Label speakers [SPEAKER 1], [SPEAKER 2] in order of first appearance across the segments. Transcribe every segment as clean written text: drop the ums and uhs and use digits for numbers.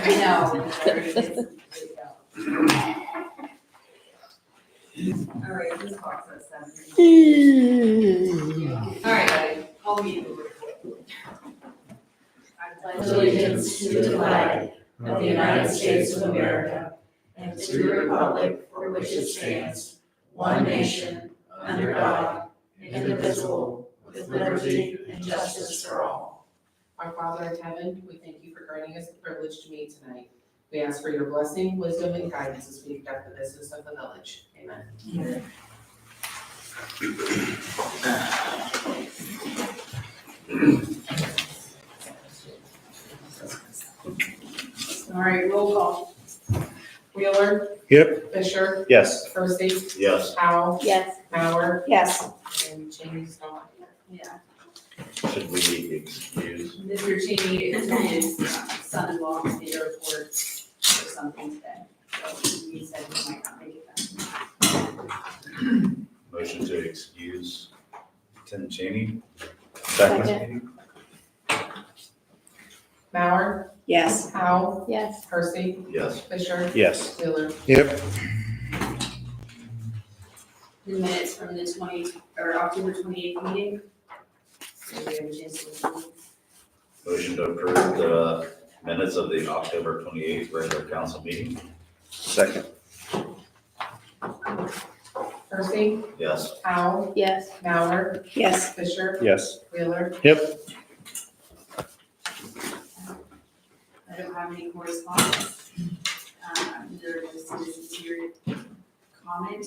[SPEAKER 1] No. All right, this box is 7. All right, buddy, call me. I pledge
[SPEAKER 2] Allegiance to the flag of the United States of America and to the republic for which it stands, one nation, under God, indivisible, with liberty and justice for all.
[SPEAKER 3] Our Father in heaven, we thank you for granting us the privilege to meet tonight. We ask for your blessing, wisdom, and guidance as we conduct the business of the village. Amen. All right, roll call. Wheeler.
[SPEAKER 4] Yep.
[SPEAKER 3] Fisher.
[SPEAKER 4] Yes.
[SPEAKER 3] Percy.
[SPEAKER 4] Yes.
[SPEAKER 3] Powell.
[SPEAKER 2] Yes.
[SPEAKER 3] Mauer.
[SPEAKER 2] Yes.
[SPEAKER 3] And Jamie's not here.
[SPEAKER 1] Yeah.
[SPEAKER 4] Should we excuse?
[SPEAKER 1] Mr. Cheney is his son-in-law in the airport or something today. So he said he might not make it back.
[SPEAKER 4] Motion to excuse Tim Cheney.
[SPEAKER 2] Second.
[SPEAKER 3] Mauer.
[SPEAKER 2] Yes.
[SPEAKER 3] Powell.
[SPEAKER 2] Yes.
[SPEAKER 3] Percy.
[SPEAKER 4] Yes.
[SPEAKER 3] Fisher.
[SPEAKER 4] Yes.
[SPEAKER 3] Wheeler.
[SPEAKER 4] Yep.
[SPEAKER 1] The minutes from the October 28th meeting. So we have a chance to review.
[SPEAKER 4] Motion to approve the minutes of the October 28th regular council meeting. Second.
[SPEAKER 3] Percy.
[SPEAKER 4] Yes.
[SPEAKER 3] Powell.
[SPEAKER 2] Yes.
[SPEAKER 3] Mauer.
[SPEAKER 2] Yes.
[SPEAKER 3] Fisher.
[SPEAKER 4] Yes.
[SPEAKER 3] Wheeler.
[SPEAKER 4] Yep.
[SPEAKER 1] I don't have any correspondence. There is a citizen's comment.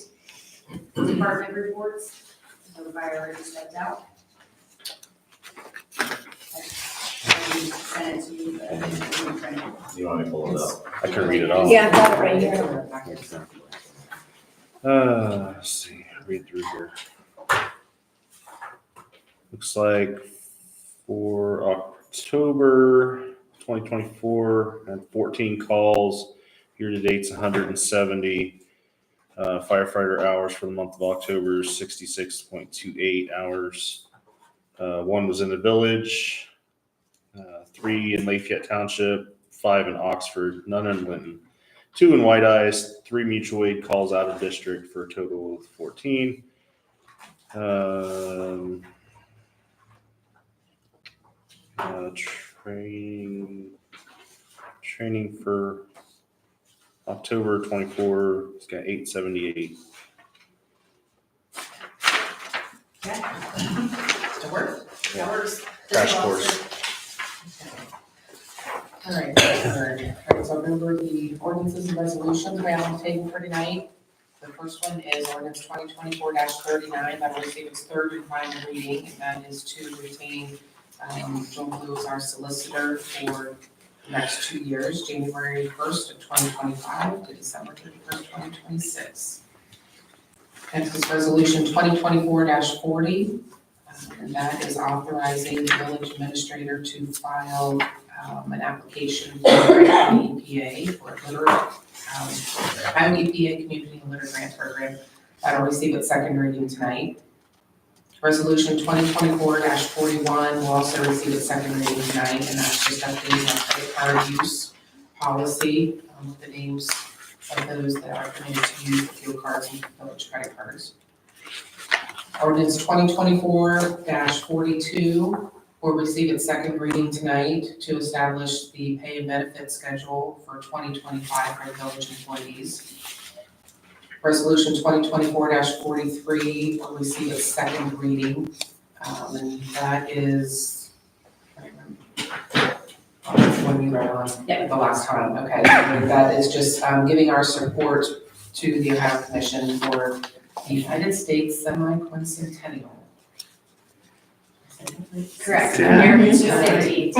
[SPEAKER 1] Department reports. The fire already stepped out. I sent it to you, but I didn't print it.
[SPEAKER 4] You want me to pull it up?
[SPEAKER 5] I can read it off.
[SPEAKER 2] Yeah, I got it right here.
[SPEAKER 5] Let's see, read through here. Looks like for October 2024, and 14 calls. Year to date's 170. Firefighter hours for the month of October is 66.28 hours. One was in the village, 3 in Lafayette Township, 5 in Oxford, none in Linton. 2 in White Eyes, 3 mutual aid calls out of district for a total of 14. Training for October 24, it's got 878.
[SPEAKER 3] To work? That works.
[SPEAKER 5] Crash course.
[SPEAKER 3] All right, so remember the ordinances and resolutions we have on the table for tonight. The first one is ordinance 2024-39, that will receive its third and final reading, and that is to retain Joel Blue as our solicitor for the next 2 years, January 1st of 2025 to December 31st, 2026. Next is resolution 2024-40, and that is authorizing the village administrator to file an application for the EPA for a litter, Ohio EPA Community Litter Grant Program. That'll receive its second reading tonight. Resolution 2024-41 will also receive its second reading tonight, and that's just updating our credit card use policy with the names of those that are permitted to use the fuel cards and village credit cards. Ordinance 2024-42 will receive its second reading tonight to establish the pay and benefit schedule for 2025 for village employees. Resolution 2024-43 will receive its second reading, and that is, when we read on the last time, okay. That is just giving our support to the Ohio Commission for the United States Semi-Quincentennial.
[SPEAKER 1] Correct.
[SPEAKER 3] Yeah.
[SPEAKER 1] American 250.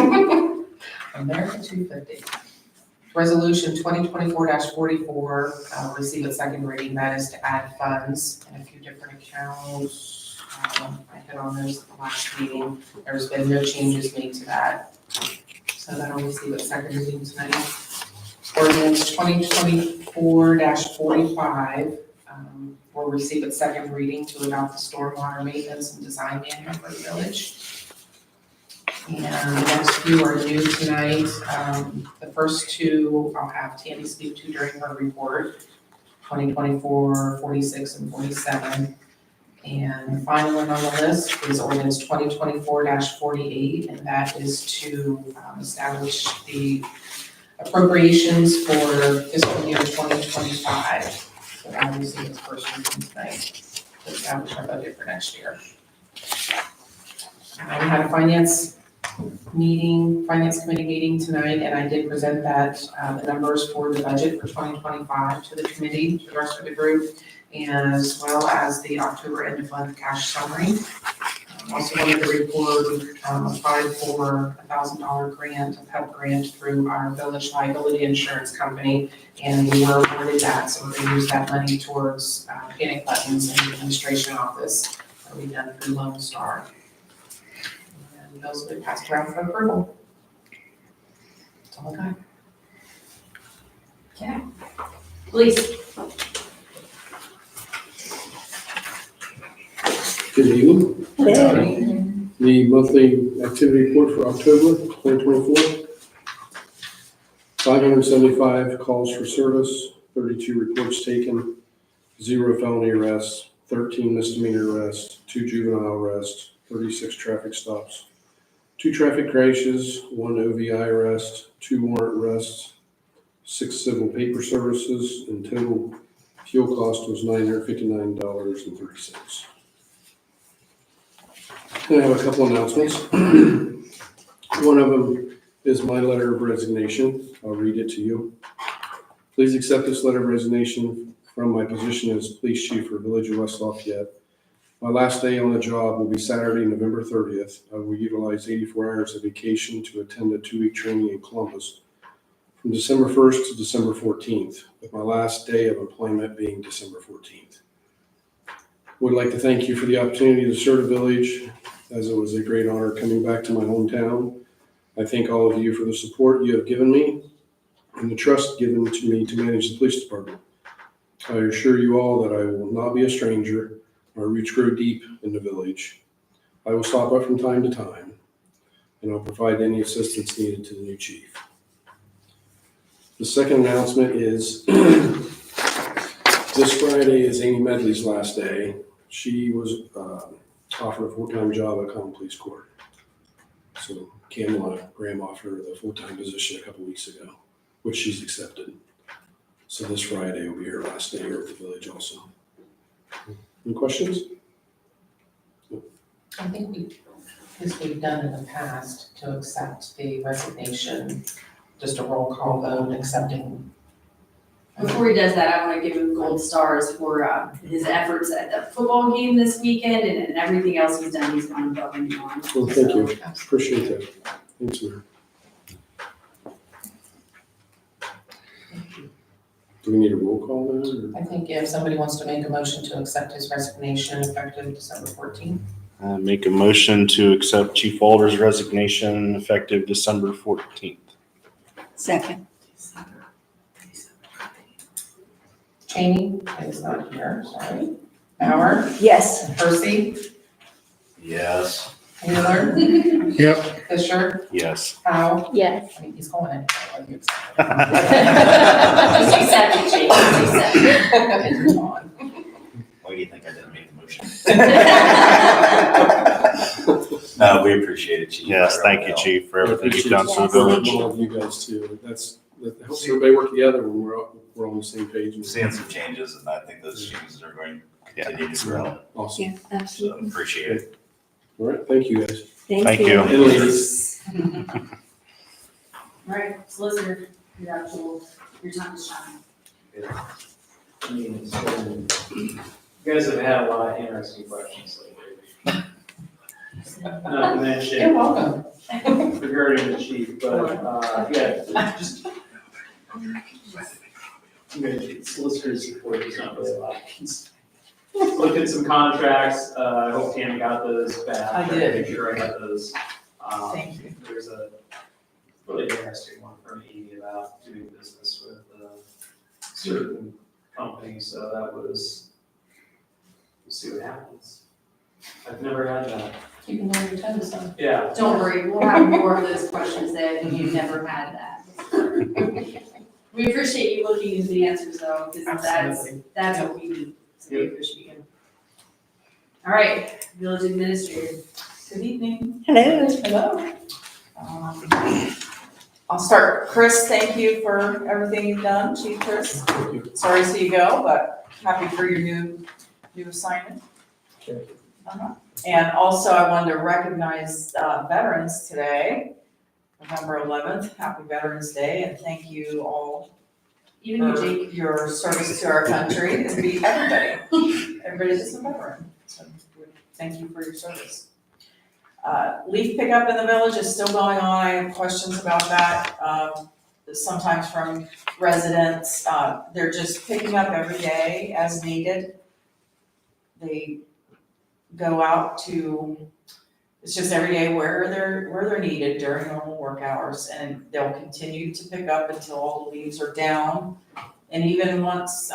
[SPEAKER 3] American 250. Resolution 2024-44 will receive its second reading. That is to add funds in a few different accounts. I hit on those at the last meeting. There's been no changes made to that. So that'll receive its second reading tonight. Ordinance 2024-45 will receive its second reading to adopt the stormwater maintenance and design manual for the village. And the next few are new tonight. The first two I'll have Tammy speak to during her report, 2024, 46, and 47. And the final one on the list is ordinance 2024-48, and that is to establish the appropriations for fiscal year 2025. So that will see its first reading tonight to establish our budget for next year. We had a finance committee meeting tonight, and I did present that, the numbers for the budget for 2025 to the committee, to the rest of the group, as well as the October end of month cash summary. Also wanted to report, we applied for a $1,000 grant, a PEP grant through our village liability insurance company, and we were awarded that, so we're gonna use that money towards panic buttons in the administration office that we've done through Lone Star. And those will be passed around for approval. That's all I got.
[SPEAKER 1] Please.
[SPEAKER 6] Good evening. The monthly activity report for October 2024. 575 calls for service, 32 reports taken, 0 felony arrests, 13 misdemeanor arrests, 2 juvenile arrests, 36 traffic stops, 2 traffic crashes, 1 OVI arrest, 2 warrant arrests, 6 civil paper services, and total fuel cost was $959.30. I have a couple announcements. One of them is my letter of resignation. I'll read it to you. Please accept this letter of resignation from my position as police chief for Village of West Lafayette. My last day on the job will be Saturday, November 30th. I will utilize 84 hours of vacation to attend a 2-week training in Columbus from December 1st to December 14th, with my last day of employment being December 14th. Would like to thank you for the opportunity to serve the village, as it was a great honor coming back to my hometown. I thank all of you for the support you have given me and the trust given to me to manage the police department. I assure you all that I will not be a stranger. Our roots grow deep in the village. I will stop up from time to time, and I'll provide any assistance needed to the new chief. The second announcement is this Friday is Amy Medley's last day. She was offered a full-time job at Common Police Court. So Kamala Graham offered her the full-time position a couple weeks ago, which she's accepted. So this Friday will be her last day here at the village also. Any questions?
[SPEAKER 3] I think we've done in the past to accept the resignation, just a roll call vote accepting.
[SPEAKER 1] Before he does that, I want to give him gold stars for his efforts at the football game this weekend and everything else he's done. He's gone above and beyond.
[SPEAKER 6] Well, thank you. Appreciate that. Thanks, Mayor. Do we need a roll call then?
[SPEAKER 3] I think if somebody wants to make a motion to accept his resignation effective December 14th.
[SPEAKER 5] Make a motion to accept Chief Walter's resignation effective December 14th.
[SPEAKER 2] Second.
[SPEAKER 3] Cheney is not here, sorry. Bauer,
[SPEAKER 2] Yes.
[SPEAKER 3] Percy,
[SPEAKER 4] Yes.
[SPEAKER 3] Wheeler,
[SPEAKER 5] Yep.
[SPEAKER 3] Fisher,
[SPEAKER 5] Yes.
[SPEAKER 3] Howe.
[SPEAKER 2] Yes.
[SPEAKER 3] I mean, he's going anyway, whether you accept
[SPEAKER 1] Just accept it, Jake, just accept it.
[SPEAKER 3] it. You're on.
[SPEAKER 4] Why do you think I didn't make the motion? No, we appreciate it, Chief.
[SPEAKER 5] Yes, thank you, Chief, for everything you've done for the village.
[SPEAKER 6] All of you guys too. That helps everybody work together when we're on the same page.
[SPEAKER 4] I'm seeing some changes, and I think those changes are going to continue to grow.
[SPEAKER 6] Awesome.
[SPEAKER 2] Yeah,
[SPEAKER 4] So
[SPEAKER 2] absolutely.
[SPEAKER 4] appreciate it.
[SPEAKER 6] All right, thank you guys.
[SPEAKER 5] Thank you.
[SPEAKER 6] And ladies.
[SPEAKER 1] All right, solicitor, your time to shine.
[SPEAKER 7] I mean, so, you guys have had a lot of interesting questions lately. Not to
[SPEAKER 3] You're
[SPEAKER 7] mention
[SPEAKER 3] welcome.
[SPEAKER 7] regarding the chief, but, yeah, just. Solicitor's report is not really a lot. Looked at some contracts, I hope Tammy got those back.
[SPEAKER 3] I did.
[SPEAKER 7] Make sure I got those.
[SPEAKER 3] Thank you.
[SPEAKER 7] There's a really interesting one from Amy about doing business with certain companies, so that was, we'll see what happens. I've never had that.
[SPEAKER 3] Keeping you on your toes, huh?
[SPEAKER 7] Yeah.
[SPEAKER 1] Don't worry, we'll have more of those questions that you've never had that. We appreciate you looking into the answers though, because that's what we need, so we appreciate you. All right, village administrator.
[SPEAKER 2] Good evening.
[SPEAKER 8] Hello.
[SPEAKER 2] Hello. I'll start. Chris, thank you for everything you've done, Chief Chris.
[SPEAKER 6] Thank you.
[SPEAKER 2] Sorry to see you go, but happy for your new assignment.
[SPEAKER 6] Okay.
[SPEAKER 2] And also, I wanted to recognize veterans today, November 11th. Happy Veterans Day, and thank you all
[SPEAKER 1] Even you,
[SPEAKER 2] for
[SPEAKER 1] Jake.
[SPEAKER 2] your service to our country and be everybody. Everybody that's a veteran. So thank you for your service. Leaf pickup in the village is still going on. I have questions about that. Sometimes from residents, they're just picking up every day as needed. They go out to, it's just every day where they're needed during normal work hours, and they'll continue to pick up until all the leaves are down. And even once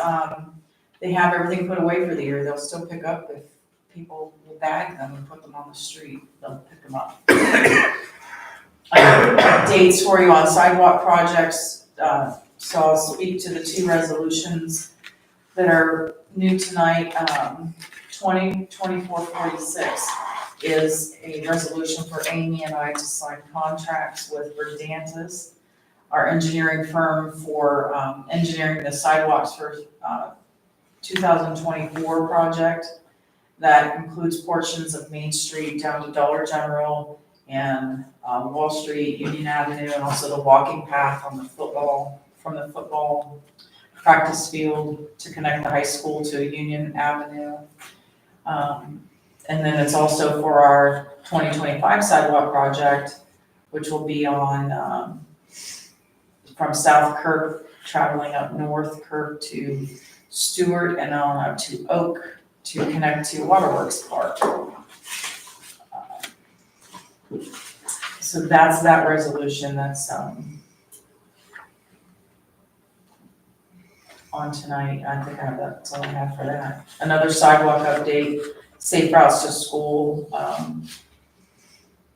[SPEAKER 2] they have everything put away for the year, they'll still pick up. If people will bag them and put them on the street, they'll pick them up. Dates for you on sidewalk projects, so I'll speak to the two resolutions that are new tonight. 2024-46 is a resolution for Amy and I to sign contracts with Verdantis, our engineering firm, for engineering the sidewalks for 2024 project. That includes portions of Main Street down to Dollar General and Wall Street, Union Avenue, and also the walking path on the football practice field to connect the high school to Union Avenue. And then it's also for our 2025 sidewalk project, which will be on from South Kirk, traveling up North Kirk to Stewart, and on up to Oak to connect to Waterworks Park. So that's that resolution that's on tonight. I think that's all I have for that. Another sidewalk update, safe routes to school.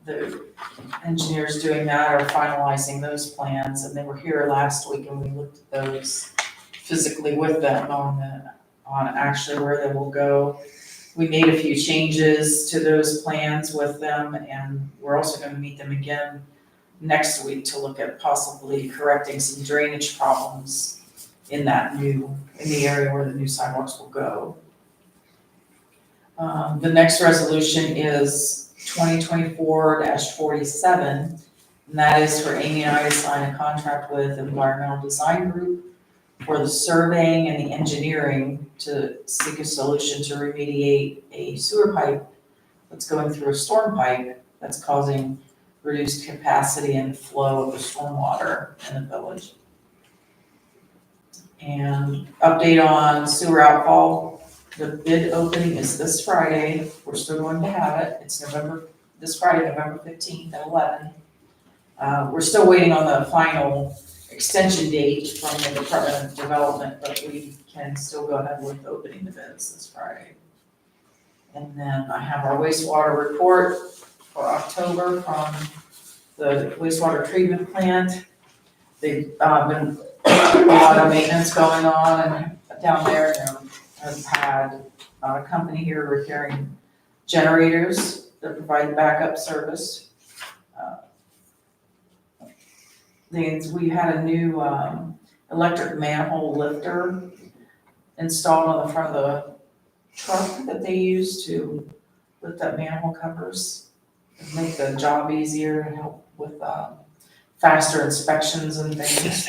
[SPEAKER 2] The engineers doing that are finalizing those plans, and they were here last week and we looked at those physically with them on actually where they will go. We made a few changes to those plans with them, and we're also gonna meet them again next week to look at possibly correcting some drainage problems in the area where the new sidewalks will go. The next resolution is 2024-47, and that is for Amy and I to sign a contract with Environmental Design Group for the surveying and the engineering to seek a solution to remediate a sewer pipe that's going through a storm pipe that's causing reduced capacity and flow of the stormwater in the village. And update on sewer outfall. The bid opening is this Friday. We're still going to have it. It's this Friday, November 15th at 11. We're still waiting on the final extension date from the Department of Development, but we can still go ahead with opening the bids this Friday. And then I have our wastewater report for October from the wastewater treatment plant. They've been a lot of maintenance going on down there. I've had a company here repairing generators that provide backup service. We had a new electric manhole lifter installed on the front of the truck that they use to lift up manhole covers and make the job easier and help with faster inspections and things.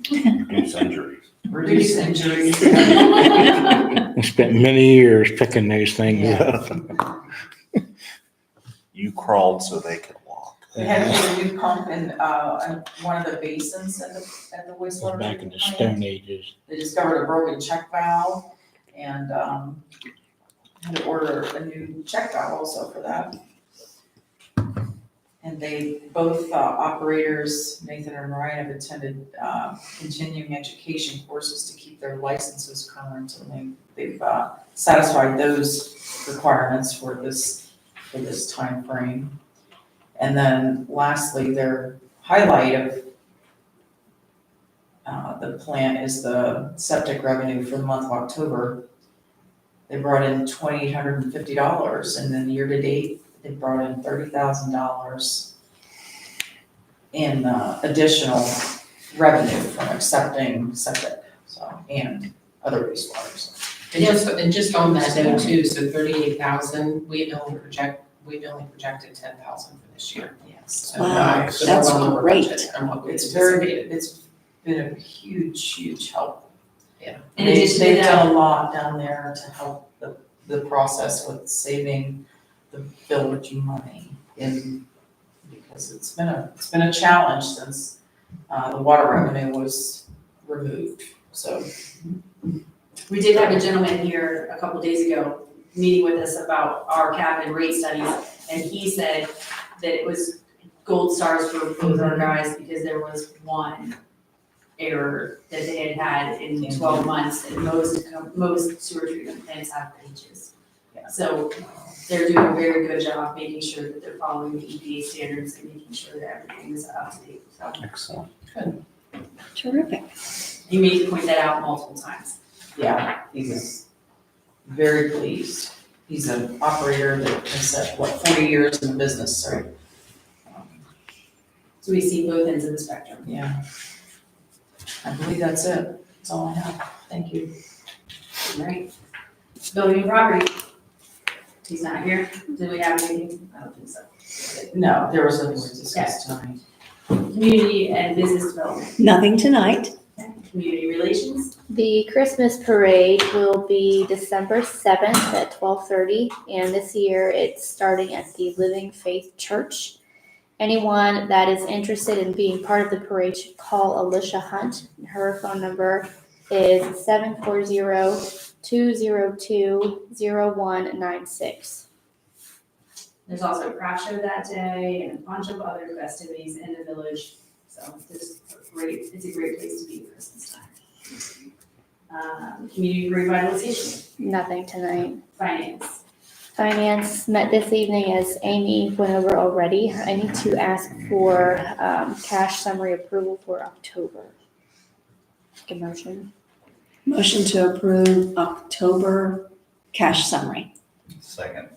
[SPEAKER 5] Reduce injuries.
[SPEAKER 2] Reduce injuries.
[SPEAKER 8] I spent many years picking these things up.
[SPEAKER 5] You crawled so they could walk.
[SPEAKER 2] We had to put a new pump in one of the basins at the
[SPEAKER 8] Was
[SPEAKER 2] wastewater
[SPEAKER 8] back in the
[SPEAKER 2] treatment plant.
[SPEAKER 8] Stone Ages.
[SPEAKER 2] They discovered a broken check valve and had to order a new check valve also for that. And they, both operators, Nathan and Ryan, have attended continuing education courses to keep their licenses current, and they've satisfied those requirements for this
[SPEAKER 3] for this time frame. And then lastly, their highlight of the plan is the septic revenue for the month of October. They brought in $2,850, and then year to date, they brought in $30,000 in additional revenue from accepting septic, so, and other wastewaters.
[SPEAKER 2] And just on that note too, so 38,000, we only projected 10,000 for this year.
[SPEAKER 3] Yes.
[SPEAKER 2] So
[SPEAKER 9] Wow,
[SPEAKER 2] so
[SPEAKER 9] that's
[SPEAKER 2] we're under
[SPEAKER 9] great.
[SPEAKER 2] budget and what we
[SPEAKER 3] It's
[SPEAKER 2] anticipated.
[SPEAKER 3] it's been a huge help.
[SPEAKER 2] Yeah.
[SPEAKER 1] In addition to
[SPEAKER 3] They've
[SPEAKER 1] that,
[SPEAKER 3] done a lot down there to help the process with saving the village money because it's been a challenge since the water revenue was removed, so.
[SPEAKER 1] we did have a gentleman here a couple days ago meeting with us about our cap and rate studies, and he said that it was gold stars for both our guys because there was one error that they had in 12 months, and most sewer treatment plants have pages.
[SPEAKER 3] Yeah.
[SPEAKER 1] So they're doing a very good job making sure that they're following the EPA standards and making sure that everything is up to date. So
[SPEAKER 5] Excellent.
[SPEAKER 9] Terrific.
[SPEAKER 1] you made to point that out multiple times.
[SPEAKER 3] Yeah, he's very pleased. He's an operator that has spent, 40 years in the business, so.
[SPEAKER 1] So we see both ends of the spectrum.
[SPEAKER 3] Yeah. I believe that's it. That's all I have. Thank you.
[SPEAKER 1] All right. Building and property. He's not here. Do we have anything? I don't think so.
[SPEAKER 3] No, there was nothing to discuss tonight.
[SPEAKER 1] Community and business development.
[SPEAKER 9] Nothing tonight.
[SPEAKER 1] Community relations.
[SPEAKER 10] The Christmas parade will be December 7th at 12:30, and this year it's starting at the Living Faith Church. Anyone that is interested in being part of the parade should call Alicia Hunt. Her phone number is 740-202-0196.
[SPEAKER 1] There's also a craft show that day and a bunch of other festivities in the village. So it's a great place to be at Christmas time. Community revitalization,
[SPEAKER 10] Nothing tonight.
[SPEAKER 1] finance.
[SPEAKER 10] Finance met this evening, as Amy went over already. I need to ask for cash summary approval for October. Good motion.
[SPEAKER 9] Motion to approve October cash summary.
[SPEAKER 4] Second.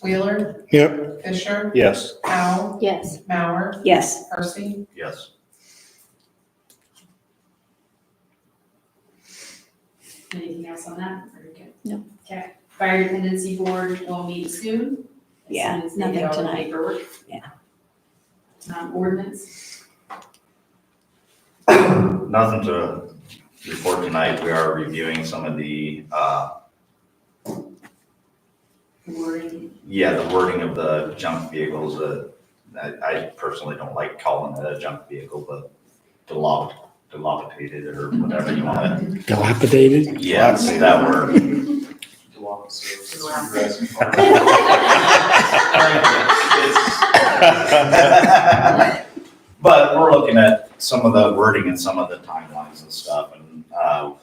[SPEAKER 2] Wheeler,
[SPEAKER 8] Yep.
[SPEAKER 2] Fisher,
[SPEAKER 5] Yes.
[SPEAKER 2] Powell,
[SPEAKER 10] Yes.
[SPEAKER 2] Mauer,
[SPEAKER 9] Yes.
[SPEAKER 2] Percy,
[SPEAKER 4] Yes.
[SPEAKER 1] Anything else on that? Very good.
[SPEAKER 10] No.
[SPEAKER 1] Okay. Fire dependency board will meet soon. As
[SPEAKER 9] Yeah,
[SPEAKER 1] soon as they
[SPEAKER 9] nothing
[SPEAKER 1] get all the
[SPEAKER 9] tonight.
[SPEAKER 1] paperwork.
[SPEAKER 9] Yeah.
[SPEAKER 1] Ordinance.
[SPEAKER 4] Nothing to report tonight. We are reviewing some of the,
[SPEAKER 1] Wording.
[SPEAKER 4] the wording of the junk vehicles. I personally don't like calling it a junk vehicle, but dilapidated or whatever you want to.
[SPEAKER 8] Dilapidated.
[SPEAKER 4] Yeah, say that word. But we're looking at some of the wording and some of the timelines and stuff, and I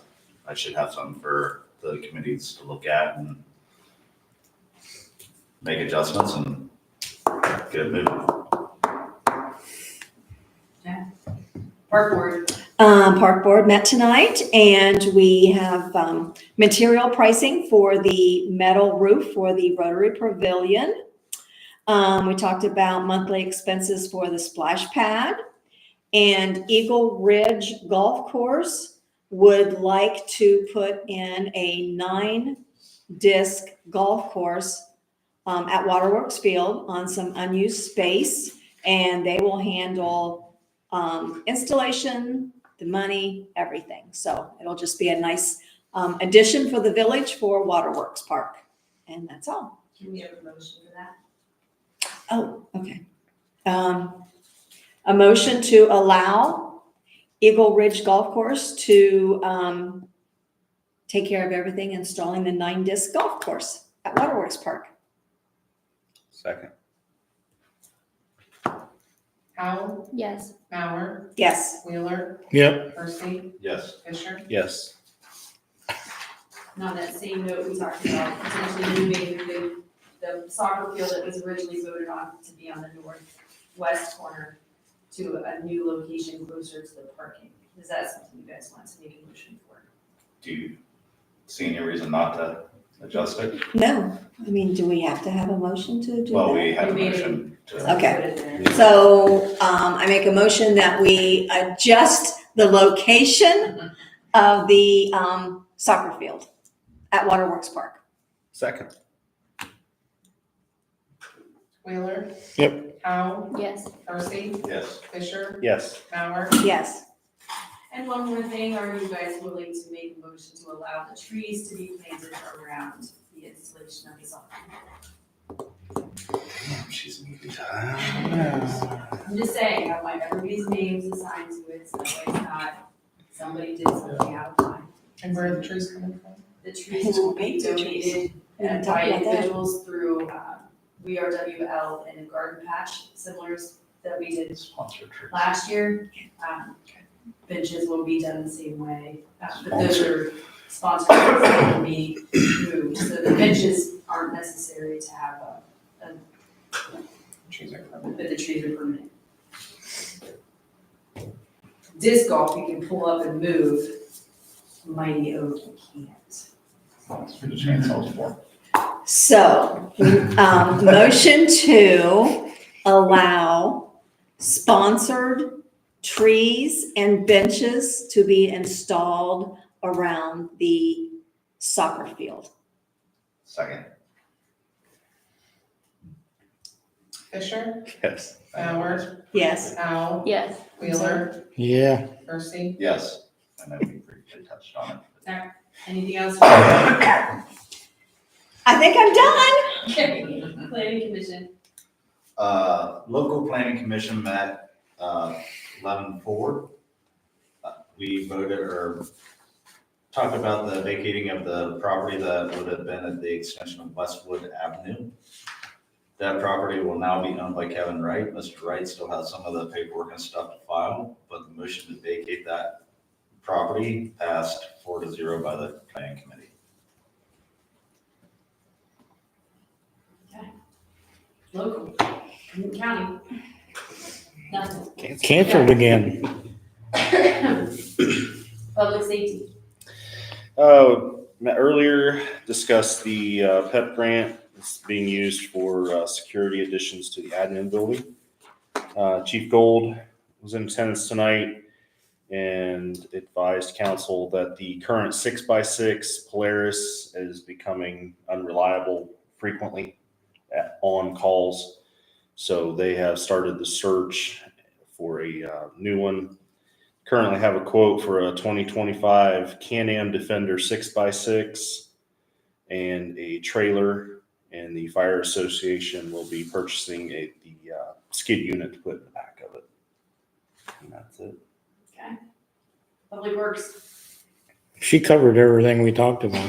[SPEAKER 4] should have some for the committees to look at and make adjustments and get it moving.
[SPEAKER 1] Park board.
[SPEAKER 9] Park Board met tonight, and we have material pricing for the metal roof for the Rotary Pavilion. We talked about monthly expenses for the splash pad, and Eagle Ridge Golf Course would like to put in a 9-disc golf course at Waterworks Field on some unused space, and they will handle installation, the money, everything. So it'll just be a nice addition for the village for Waterworks Park. And that's all.
[SPEAKER 1] Can we have a motion for that?
[SPEAKER 9] Oh, okay. A motion to allow Eagle Ridge Golf Course to take care of everything, installing the 9-disc golf course at Waterworks Park.
[SPEAKER 5] Second.
[SPEAKER 2] Powell,
[SPEAKER 10] Yes.
[SPEAKER 2] Mauer,
[SPEAKER 9] Yes.
[SPEAKER 2] Wheeler,
[SPEAKER 8] Yep.
[SPEAKER 2] Percy,
[SPEAKER 4] Yes.
[SPEAKER 2] Fisher.
[SPEAKER 5] Yes.
[SPEAKER 1] And on that same note, we talked about potentially moving the soccer field that was originally voted on to be on the northwest corner to a new location closer to the parking. Is that something you guys want to make a motion for?
[SPEAKER 4] Do you see any reason not to adjust it?
[SPEAKER 9] No, I mean, do we have to have a motion to do
[SPEAKER 4] Well,
[SPEAKER 9] that?
[SPEAKER 4] we had a
[SPEAKER 1] We made it.
[SPEAKER 4] motion to.
[SPEAKER 9] Okay.
[SPEAKER 1] Put it there.
[SPEAKER 9] So, I make a motion that we adjust the location of the, soccer field at Waterworks Park.
[SPEAKER 5] Second.
[SPEAKER 3] Wheeler.
[SPEAKER 8] Yep.
[SPEAKER 3] Howe,
[SPEAKER 10] Yes.
[SPEAKER 3] Percy,
[SPEAKER 4] Yes.
[SPEAKER 3] Fisher,
[SPEAKER 5] Yes.
[SPEAKER 3] Bauer.
[SPEAKER 9] Yes.
[SPEAKER 1] And one more thing, are you guys willing to make a motion to allow the trees to be planted around the installation of the soccer?
[SPEAKER 4] She's muted.
[SPEAKER 1] I'm just saying, I want everybody's names assigned to it, so that way it's not, somebody did something out of line.
[SPEAKER 3] And where are the trees coming from?
[SPEAKER 1] The trees will be donated
[SPEAKER 9] We didn't talk
[SPEAKER 1] by
[SPEAKER 9] about that.
[SPEAKER 1] individuals through, We Are WL and Garden Patch, similars that we did
[SPEAKER 4] Sponsored tree.
[SPEAKER 1] last year. Benches will be done the same way, but those are sponsored, that will be moved, so the benches aren't necessary to have
[SPEAKER 3] Trees are coming.
[SPEAKER 1] but the trees are permanent. Disc golf, you can pull up and move, Mighty Oak, you can't.
[SPEAKER 4] That's for the chainsaws for.
[SPEAKER 9] So, motion to allow sponsored trees and benches to be installed around the soccer field.
[SPEAKER 4] Second.
[SPEAKER 3] Fisher,
[SPEAKER 5] Yes.
[SPEAKER 3] Bauer,
[SPEAKER 9] Yes.
[SPEAKER 3] Howe,
[SPEAKER 10] Yes.
[SPEAKER 3] Wheeler,
[SPEAKER 8] Yeah.
[SPEAKER 3] Percy.
[SPEAKER 4] Yes. I know we briefly touched on it.
[SPEAKER 1] Anything else?
[SPEAKER 9] I think I'm done.
[SPEAKER 1] Okay, planning commission.
[SPEAKER 4] Local planning commission met, 11/4. We voted or talked about the vacating of the property that would have been at the extension of Westwood Avenue. That property will now be owned by Kevin Wright. Mr. Wright still has some of the paperwork and stuff to file, but the motion to vacate that property passed 4-0 by the planning committee.
[SPEAKER 1] Local, county. Nothing.
[SPEAKER 8] Canceled again.
[SPEAKER 1] Public safety.
[SPEAKER 5] Met earlier, discussed the PEP grant. It's being used for security additions to the admin building. Chief Gold was in attendance tonight and advised council that the current 6x6 Polaris is becoming unreliable frequently on calls. So they have started the search for a new one. Currently have a quote for a 2025 Can-Am Defender 6x6 and a trailer, and the fire association will be purchasing the skid unit to put in the back of it. And that's it.
[SPEAKER 1] Okay. Public works.
[SPEAKER 8] She covered everything we talked about.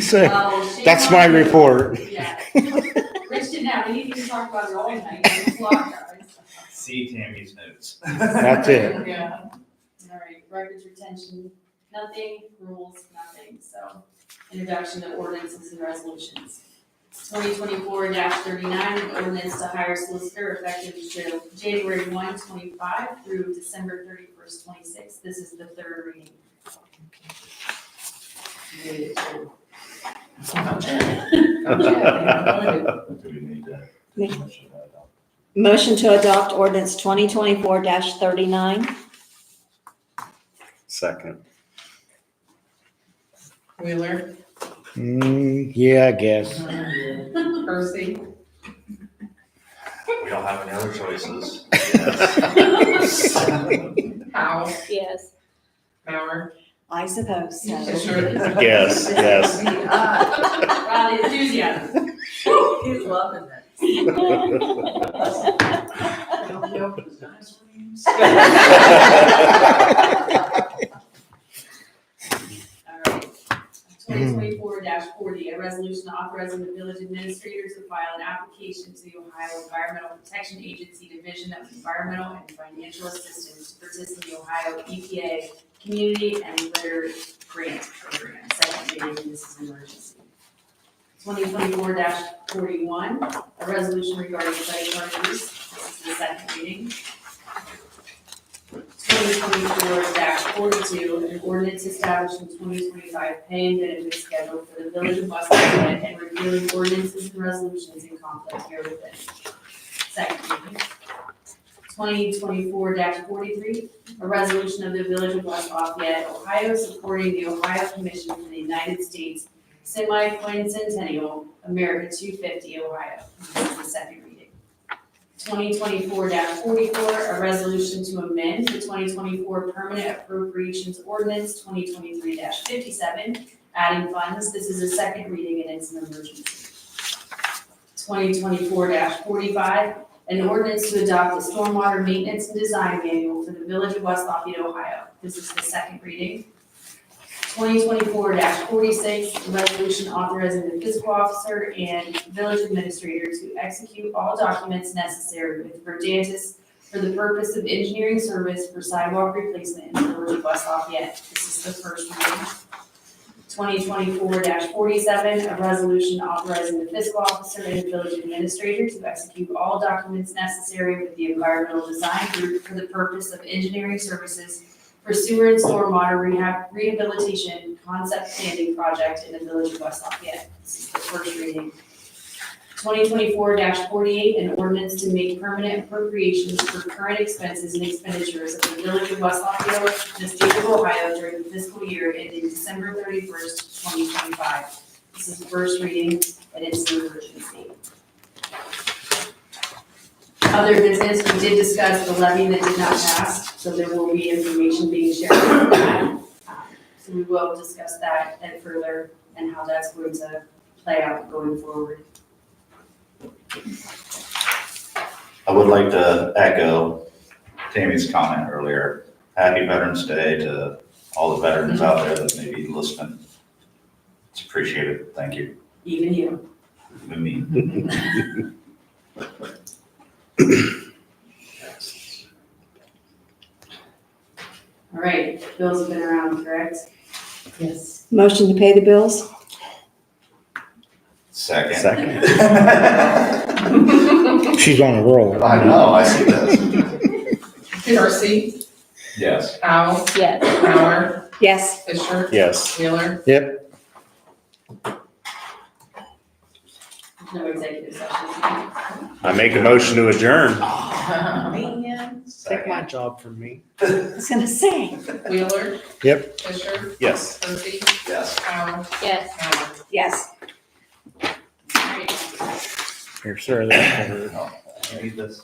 [SPEAKER 8] So,
[SPEAKER 1] Oh, shame
[SPEAKER 8] that's
[SPEAKER 1] on
[SPEAKER 8] my
[SPEAKER 1] you.
[SPEAKER 8] report.
[SPEAKER 1] Yeah. Rich didn't have anything to talk about it all night. It's locked, guys.
[SPEAKER 4] See Tammy's notes.
[SPEAKER 8] That's it.
[SPEAKER 1] Yeah. All right, records retention, nothing, rules, nothing, so introduction of ordinances and resolutions. 2024-39, an ordinance to hire solicitor effective January 1, 25 through December 31st, 26. This is the third reading.
[SPEAKER 4] Do we need to?
[SPEAKER 9] Motion to adopt ordinance 2024-39.
[SPEAKER 5] Second.
[SPEAKER 3] Wheeler,
[SPEAKER 8] Yeah, I guess.
[SPEAKER 3] Percy,
[SPEAKER 4] We don't have any other choices.
[SPEAKER 3] Howe,
[SPEAKER 10] Yes.
[SPEAKER 3] Bauer,
[SPEAKER 9] I suppose so.
[SPEAKER 3] Fisher.
[SPEAKER 5] Yes, yes.
[SPEAKER 1] Wow, the enthusiasm.
[SPEAKER 2] He's loving it.
[SPEAKER 1] All right. 2024-40, a resolution authorizing the village administrators of file an application to the Ohio Environmental Protection Agency Division of Environmental and Financial Assistance to participate in the Ohio EPA Community and Litter Grant Program. Second reading, this is an emergency. 2024-41, a resolution regarding credit card use. This is the second reading. 2024-42, an ordinance establishing 2025 pay and benefit schedule for the Village of West Lafayette and repealing ordinances and resolutions in conflict herewith. Second reading. 2024-43, a resolution of the Village of West Lafayette, Ohio, supporting the Ohio Commission for the United States Semi-Quincentennial America 250 Ohio. This is the second reading. 2024-44, a resolution to amend the 2024 Permanent Appropriations Ordinance 2023-57, adding funds. This is a second reading and it's an emergency. 2024-45, an ordinance to adopt a stormwater maintenance and design manual for the Village of West Lafayette, Ohio. This is the second reading. 2024-46, a resolution authorizing the fiscal officer and village administrator to execute all documents necessary with Verdantis for the purpose of engineering service for sidewalk replacement in the Village of West Lafayette. This is the first reading. 2024-47, a resolution authorizing the fiscal officer and village administrator to execute all documents necessary with the environmental design group for the purpose of engineering services for sewer and stormwater rehabilitation concept planning project in the Village of West Lafayette. This is the first reading. 2024-48, an ordinance to make permanent appropriations for current expenses and expenditures of the Village of West Lafayette, the state of Ohio during the fiscal year ending December 31st, 2025. This is the first reading and it's an emergency. Other business, we did discuss the levy that did not pass, so there will be information being shared on that. So we will discuss that and further and how that's going to play out going forward.
[SPEAKER 4] I would like to echo Tammy's comment earlier. Happy Veterans Day to all the veterans out there that may be listening. It's appreciated. Thank you.
[SPEAKER 1] Even you.
[SPEAKER 4] Even me.
[SPEAKER 1] All right, bills have been around, correct?
[SPEAKER 3] Yes.
[SPEAKER 9] Motion to pay the bills?
[SPEAKER 4] Second.
[SPEAKER 8] She's on a roll.
[SPEAKER 4] I know, I see this.
[SPEAKER 3] Darcy,
[SPEAKER 4] Yes.
[SPEAKER 3] Powell,
[SPEAKER 10] Yes.
[SPEAKER 3] Bauer,
[SPEAKER 9] Yes.
[SPEAKER 3] Fisher,
[SPEAKER 5] Yes.
[SPEAKER 3] Wheeler.
[SPEAKER 8] Yep.
[SPEAKER 1] No executive session.
[SPEAKER 5] I make a motion to adjourn.
[SPEAKER 3] Man.
[SPEAKER 5] Take my job from me.
[SPEAKER 9] I was gonna say.
[SPEAKER 3] Wheeler.
[SPEAKER 8] Yep.
[SPEAKER 3] Fisher,
[SPEAKER 5] Yes.
[SPEAKER 3] Darcy,
[SPEAKER 4] Yes.
[SPEAKER 3] Powell,
[SPEAKER 10] Yes.
[SPEAKER 3] Bauer.
[SPEAKER 9] Yes.
[SPEAKER 8] Here, sir, that's for her.
[SPEAKER 4] I need this.